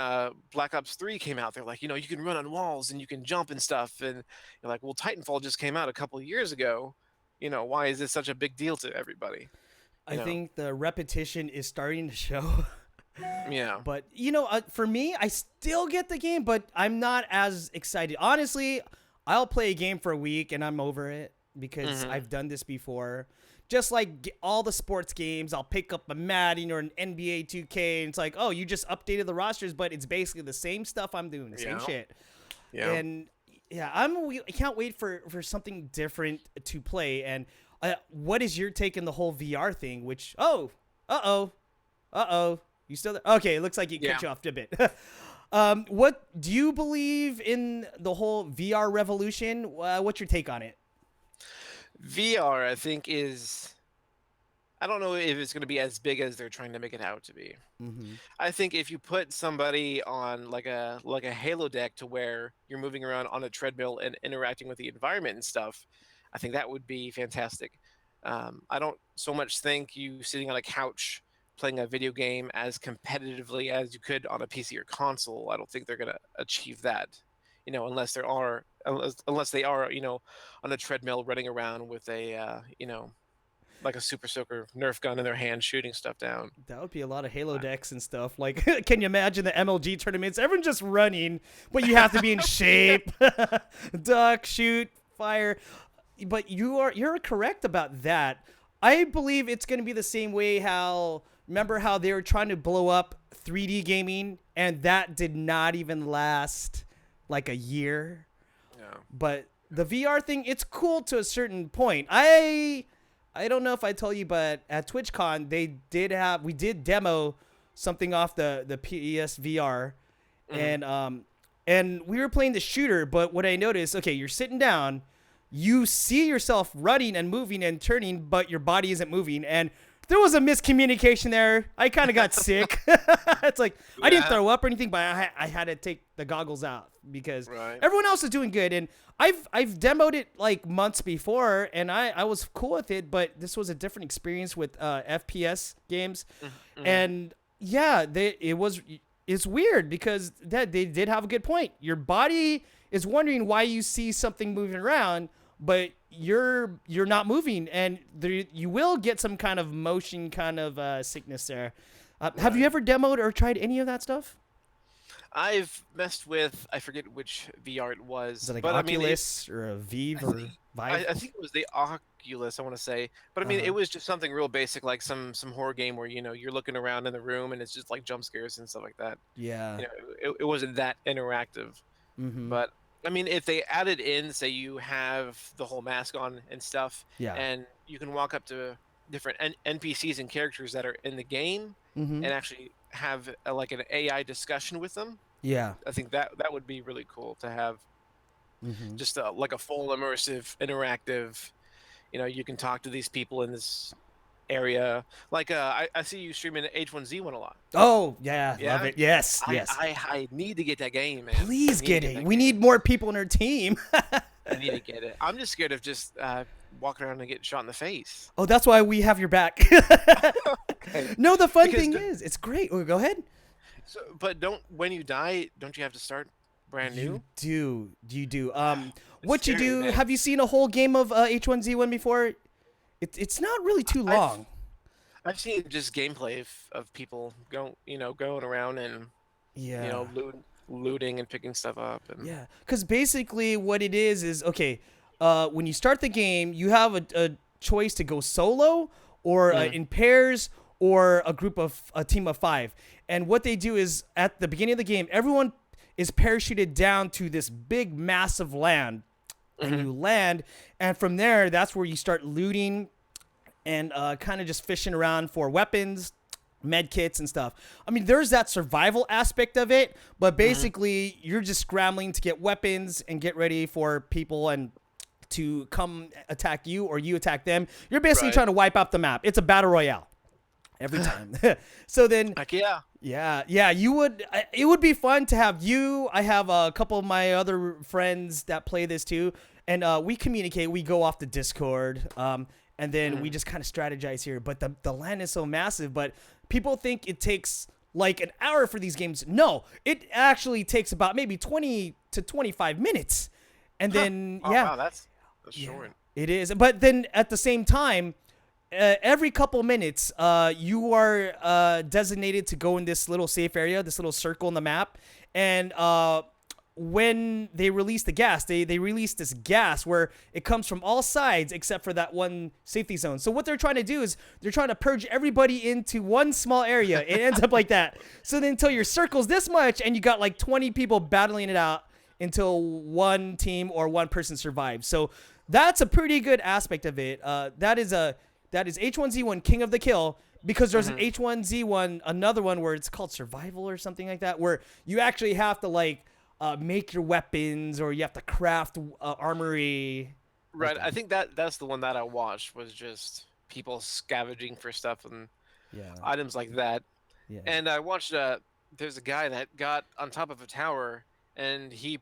Black Ops 3 came out, they're like, you can run on walls and you can jump and stuff, and you're like, well, Titanfall just came out a couple of years ago. Why is this such a big deal to everybody? I You know, think the repetition is starting to show. yeah. But for me, I still get the game, but I'm not as excited. Honestly, I'll play a game for a week and I'm over it because Hmm. I've done this before. Just like all the sports games, I'll pick up a Madden or an NBA 2K, and it's like, oh, you just updated the rosters, but it's basically the same stuff I'm doing, the same Yeah. shit. Yeah. And Yeah, I can't wait for something different to play. And what is your take on the whole VR thing? Which you still there? Okay, it looks like you cut you off a bit. What do you believe in the whole VR revolution? What's your take on it? VR, I think, I don't know if it's going to be as big as they're trying to make it out to be. Mm-hmm. I think if you put somebody on like a Halo deck to where you're moving around on a treadmill and interacting with the environment and stuff, I think that would be fantastic. I don't so much think you sitting on a couch playing a video game as competitively as you could on a PC or console. I don't think they're going to achieve that, unless they are, on a treadmill running around with a, like a super soaker Nerf gun in their hand shooting stuff down. That would be a lot of Halo decks and stuff. Like, can you imagine the MLG tournaments? Everyone's just running, but you have to be in shape. Duck, shoot, fire. But you're correct about that. I believe it's going to be the same way remember how they were trying to blow up 3D gaming, and that did not even last like a year. Yeah. But the VR thing, it's cool to a certain point. I don't know if I told you, but at TwitchCon we did demo something off the PS VR, and we were playing the shooter. But what I noticed, okay, you're sitting down, you see yourself running and moving and turning, but your body isn't moving, and there was a miscommunication there. I kind of got sick. It's like I didn't throw up or anything, but I had to take the goggles out because everyone else is doing good. And I've demoed it like months before, and I was cool with it. But this was a different experience with FPS games, and yeah, it's weird because they did have a good point. Your body is wondering why you see something moving around, but you're not moving, and you will get some kind of motion kind of sickness there. Have you ever demoed or tried any of that stuff? I've messed with, I forget which VR it was. Is it like but Oculus or a Vive or Vive? I think it was the Oculus, I want to say. But I mean, it was just something real basic, like some horror game where, you're looking around in the room and it's just like jump scares and stuff like that. Yeah. It wasn't that interactive. Mm-hmm. But I mean, if they added in, say you have the whole mask on and stuff, and you can walk up to different NPCs and characters that are in the game and actually have like an AI discussion with them. Yeah. I think that would be really cool to have just like a full immersive, interactive, you can talk to these people in this area. Like I see you streaming H1Z1 a lot. Oh, yeah, love it. Yes, yes. I need to get that game, man. Please get it. We need more people in our team. I need to get it. I'm just scared of just walking around and getting shot in the face. Oh, that's why we have your back. Okay. No, the fun thing is, it's great. Oh, go ahead. So, but when you die, don't you have to start brand new? You do. What scary, you do? man. Have you seen a whole game of H1Z1 before? It's not really too long. I've seen just gameplay of people going around and looting and picking stuff up. And... Yeah, because basically what it is okay. When you start the game, you have a choice to go solo or in pairs or a team of 5. And what they do is at the beginning of the game, everyone is parachuted down to this big, massive land. And you land, and from there, that's where you start looting and kind of just fishing around for weapons, med kits, and stuff. I mean, there's that survival aspect of it, but basically, you're just scrambling to get weapons and get ready for people and to come attack you or you attack them. You're basically trying to wipe out the map. It's a battle royale every time. So then, heck yeah. Yeah, you would. It would be fun to have you. I have a couple of my other friends that play this too, and we communicate. We go off the Discord, and then we just kind of strategize here. But the land is so massive. But people think it takes like an hour for these games. No, it actually takes about maybe 20 to 25 minutes, and then wow, that's short. It is, but then at the same time. Every couple minutes, you are designated to go in this little safe area, this little circle in the map. And when they release the gas, they release this gas where it comes from all sides except for that one safety zone. So what they're trying to do is they're trying to purge everybody into one small area. It ends up like that. So then until your circle's this much and you got like 20 people battling it out, until one team or one person survives. So that's a pretty good aspect of it. That is H1Z1 King of the Kill, because there's an H1Z1, another one where it's called Survival or something like that, where you actually have to like make your weapons, or you have to craft armory. Right. I think that's the one that I watched, was just people scavenging for stuff and Yeah. items like that. Yeah. And I watched there's a guy that got on top of a tower, and it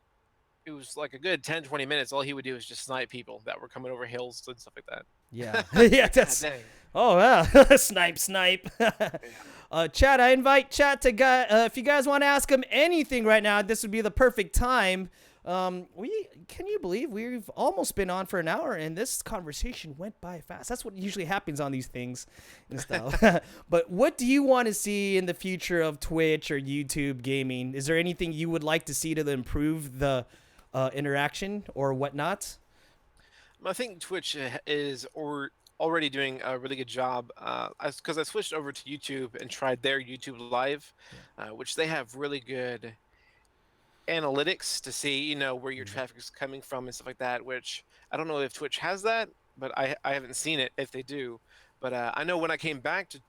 was like a good 10-20 minutes. All he would do is just snipe people that were coming over hills and stuff like that. Yeah. Yeah. That's. God dang. Oh yeah. Snipe. Chat. I invite chat to if you guys want to ask him anything right now, this would be the perfect time. Can you believe we've almost been on for an hour and this conversation went by fast? That's what usually happens on these things and stuff. But what do you want to see in the future of Twitch or YouTube gaming? Is there anything you would like to see to improve the interaction or whatnot? I think Twitch is already doing a really good job, because I switched over to YouTube and tried their YouTube Live, which they have really good analytics to see, where your traffic is coming from and stuff like that, which I don't know if Twitch has that, but I haven't seen it if they do. But I know when I came back to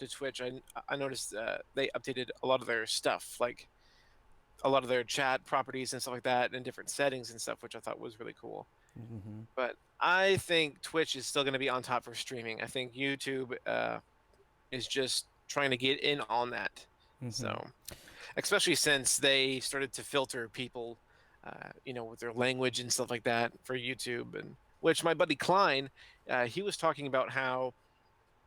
Twitch, I noticed they updated a lot of their stuff, like a lot of their chat properties and stuff like that, and different settings and stuff, which I thought was really cool. Mm-hmm. But I think Twitch is still going to be on top for streaming. I think YouTube is just trying to get in on that. Mm-hmm. So, especially since they started to filter people, with their language and stuff like that for YouTube, and which my buddy Klein, he was talking about how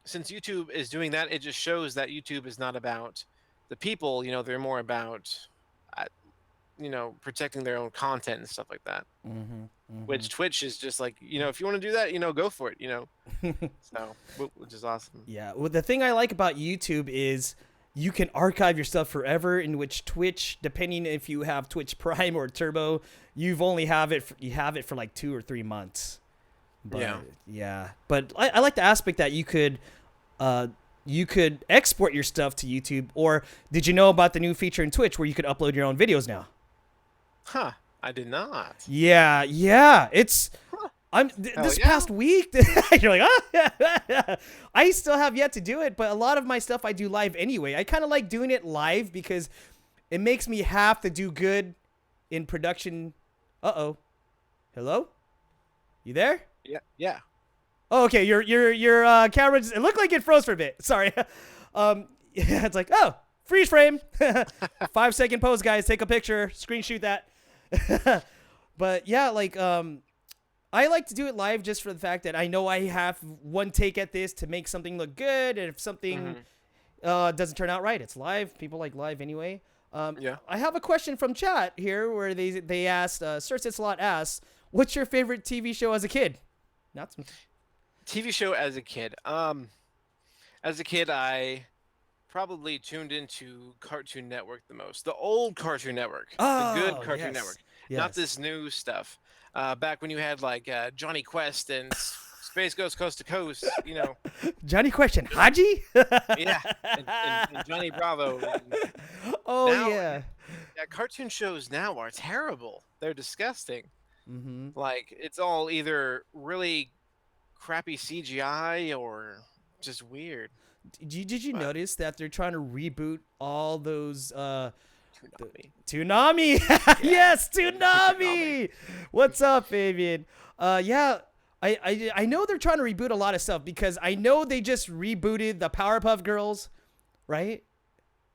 since YouTube is doing that, it just shows that YouTube is not about the people. They're more about, protecting their own content and stuff like that. Mm-hmm. Mm-hmm. Which Twitch is just like, if you want to do that, go for it, So, which is awesome. Yeah. Well, the thing I like about YouTube is you can archive your stuff forever, in which Twitch, depending if you have Twitch Prime or Turbo, you have it for like 2 or 3 months. But, yeah. But I like the aspect that you could export your stuff to YouTube. Or did you know about the new feature in Twitch where you could upload your own videos now? Huh. I did not. Yeah. It's this past week. You're like, oh, I still have yet to do it, but a lot of my stuff I do live anyway. I kind of like doing it live because it makes me have to do good in production. Hello, you there? Yeah. Oh, okay. Your camera. It looked like it froze for a bit. Sorry. It's like, oh, freeze frame. 5-second pose, guys. Take a picture. Screenshot that. But yeah, like I like to do it live just for the fact that I know I have one take at this to make something look good, and if something doesn't turn out right, it's live. People like live anyway. I have a question from chat here where they asked, Sir Sitslot asks, what's your favorite TV show as a kid? Not some TV show as a kid. As a kid, I probably tuned into Cartoon Network the most. The old Cartoon Network. The good Cartoon Network. Yes. Not this new stuff. Back when you had like Johnny Quest and Space Ghost Coast to Coast, Johnny Question, Haji? Yeah, and Johnny Bravo. Oh, now, yeah. Cartoon shows now are terrible. They're disgusting. Mm-hmm. Like, it's all either really crappy CGI or just weird. Did you notice that they're trying to reboot all those Toonami. Yes, Toonami. What's up, Fabian? Yeah, I know they're trying to reboot a lot of stuff because I know they just rebooted the Powerpuff Girls, right?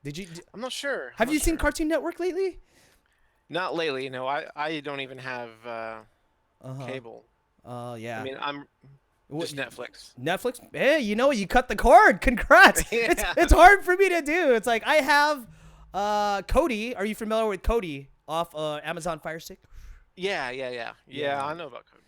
Did you? I'm not sure. Have you seen Cartoon Network lately? Not lately. No, I don't even have cable. Oh yeah. I mean, I'm just Netflix. Netflix. Hey, you cut the cord. Congrats. Yeah. It's hard for me to do. It's like I have Cody. Are you familiar with Cody off Amazon Fire Stick? Yeah. I know about Cody.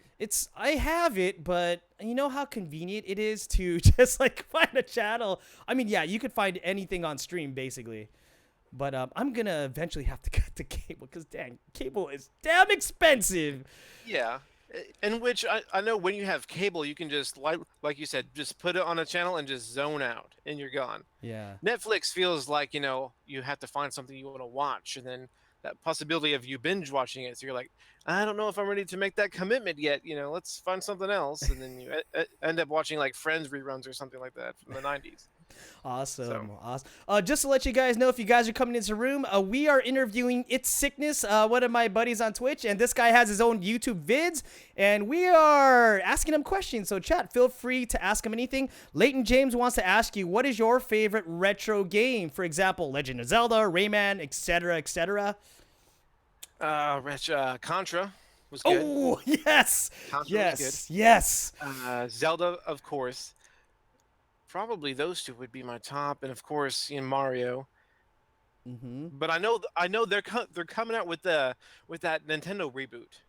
I have it, but you know how convenient it is to just like find a channel. I mean, yeah, you could find anything on stream basically, but I'm gonna eventually have to cut the cable because dang, cable is damn expensive. Yeah, in which I know when you have cable, you can just like you said, just put it on a channel and just zone out, and you're gone. Yeah. Netflix feels like you have to find something you want to watch, and then that possibility of you binge watching it. So you're like, I don't know if I'm ready to make that commitment yet. Let's find something else, and then you end up watching like Friends reruns or something like that from the '90s. So Awesome, awesome. Just to let you guys know, if you guys are coming into the room, we are interviewing ItsCychness, one of my buddies on Twitch, and this guy has his own YouTube vids, and we are asking him questions. So chat, feel free to ask him anything. Leighton James wants to ask you, what is your favorite retro game? For example, Legend of Zelda, Rayman, etc., etc. Contra was good. Oh yes, Contra was yes, yes. good. Zelda, of course. Probably those two would be my top, and of course, Mario. Mm-hmm. But I know they're coming out with that Nintendo reboot.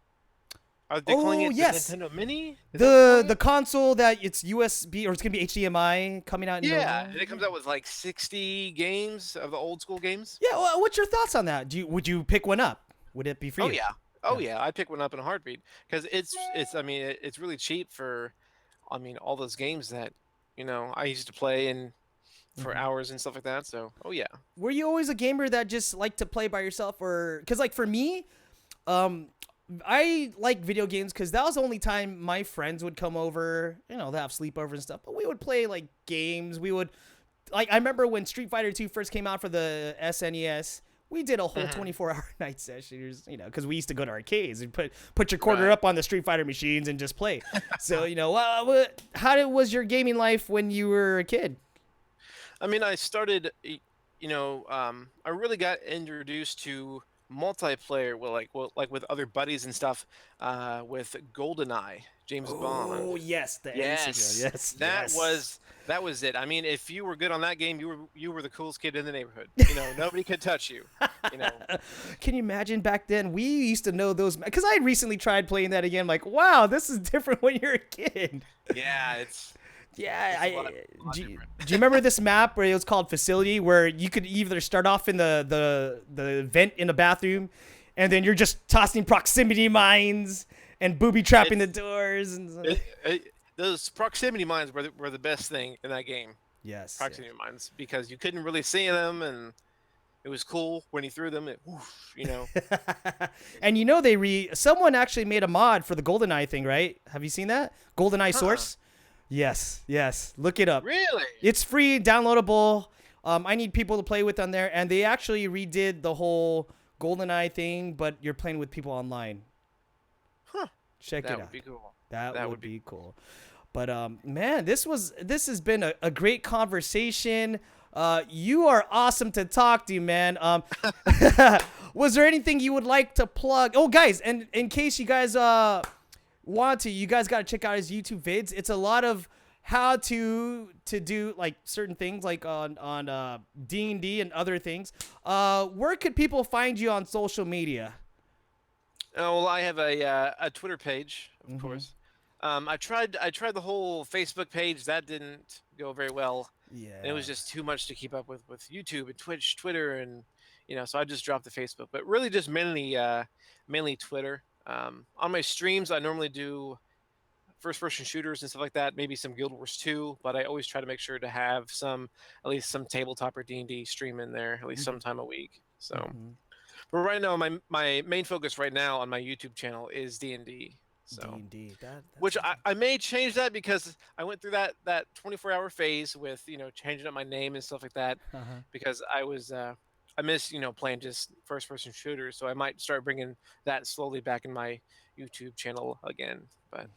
Are they calling Oh it yes, the Nintendo Mini? Is that what the they're calling it? console that it's USB or it's gonna be HDMI coming out in Yeah, November. and it comes out with like 60 games of the old school games. Yeah, well, what's your thoughts on that? Would you pick one up? Would it be for Oh you? yeah, oh yeah, I'd pick one up in a heartbeat because I mean it's really cheap for all those games that I used to play and for Mhm. hours and stuff like that. So oh yeah. Were you always a gamer that just liked to play by yourself, or because like for me, um, I like video games because that was the only time my friends would come over, they have sleepovers and stuff. But we would play like games. We would like I remember when Street Fighter 2 first came out for the SNES. We did a whole Mhm. 24-hour night sessions, because we used to go to arcades and put your quarter Right. up on the Street Fighter machines and just play. So, was your gaming life when you were a kid? I mean, I started, I really got introduced to multiplayer, like with other buddies and stuff, with GoldenEye, James Bond. Oh, yes, the N64. Yes, Yes, yes. that was it. I mean, if you were good on that game, you were the coolest kid in the neighborhood. Nobody could touch you. You know, Can you imagine back then? We used to know those because I recently tried playing that again. Like, wow, this is different when you're a kid. yeah, it's Yeah, it's a lot do, you, different. do you remember this map where it was called Facility, where you could either start off in the vent in the bathroom, and then you're just tossing proximity mines and booby trapping the doors and Those proximity mines were the best thing in that game. yes. Proximity mines because you couldn't really see them and it was cool when he threw them. Woof. And someone actually made a mod for the GoldenEye thing, right? Have you seen that? GoldenEye Huh. Source? Yes, yes. Look it up. Really? It's free, downloadable. I need people to play with on there, and they actually redid the whole GoldenEye thing, but you're playing with people online. Huh. Check That it would out. be cool. That that would would be cool. But man, this has been a great conversation. You are awesome to talk to, man. Was there anything you would like to plug? Oh, guys, and in case you guys want to, you guys got to check out his YouTube vids. It's a lot of how to do like certain things, like on D&D and other things. Where could people find you on social media? Oh, well, I have a Twitter page, of Mhm. course. I tried the whole Facebook page. That didn't go very well. Yeah. And it was just too much to keep up with YouTube and Twitch, Twitter, and so I just dropped the Facebook. But really, just mainly Twitter. On my streams, I normally do first-person shooters and stuff like that. Maybe some Guild Wars 2, but I always try to make sure to have at least some tabletop or D&D stream in there at least sometime a week. So, Mhm. but right now, my main focus right now on my YouTube channel is D&D. So. D&D. Which I may change that because I went through that 24-hour phase with changing up my name and stuff like that Uh-huh. because I miss playing just first person shooters, so I might start bringing that slowly back in my YouTube channel again, but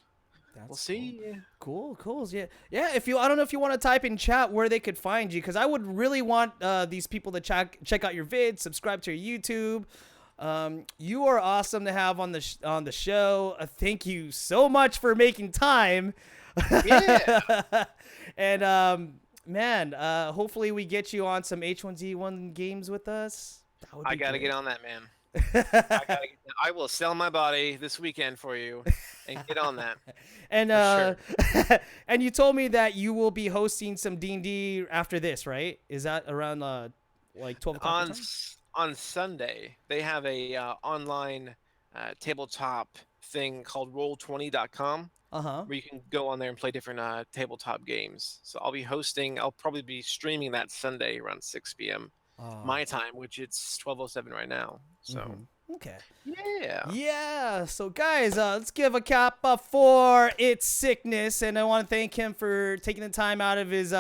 we'll That's see. cool. Yeah. Yeah, I don't know if you want to type in chat where they could find you, because I would really want these people to check out your vids, subscribe to your YouTube. You are awesome to have on the show. Thank you so much for making time. Yeah. And man, hopefully we get you on some H1Z1 games with us. That would be I gotta great. get on that, man. I will sell my body this weekend for you and get on that. And For and you told me that you will be hosting some D&D after this, right? Is that around like 12 o'clock? your time? On Sunday, they have a online tabletop thing called Roll20.com Uh-huh. where you can go on there and play different tabletop games. So I'll probably be streaming that Sunday around 6 p.m. my time, which it's 12:07 right now. So Okay. yeah. Yeah. So guys, let's give a clap up for ItsCychness, and I want to thank him for taking the time out of his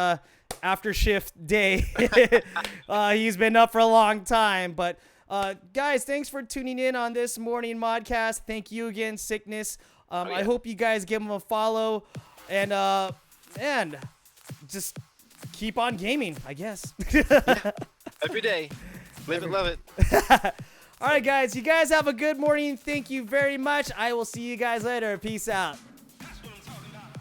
after shift day. He's been up for a long time, but guys, thanks for tuning in on this morning Modcast. Thank you again, Cychness. I hope you guys give him a follow, and just keep on gaming, I guess. Every day. Live it, love it. All right, guys. You guys have a good morning. Thank you very much. I will see you guys later. Peace out. That's what I'm talking about.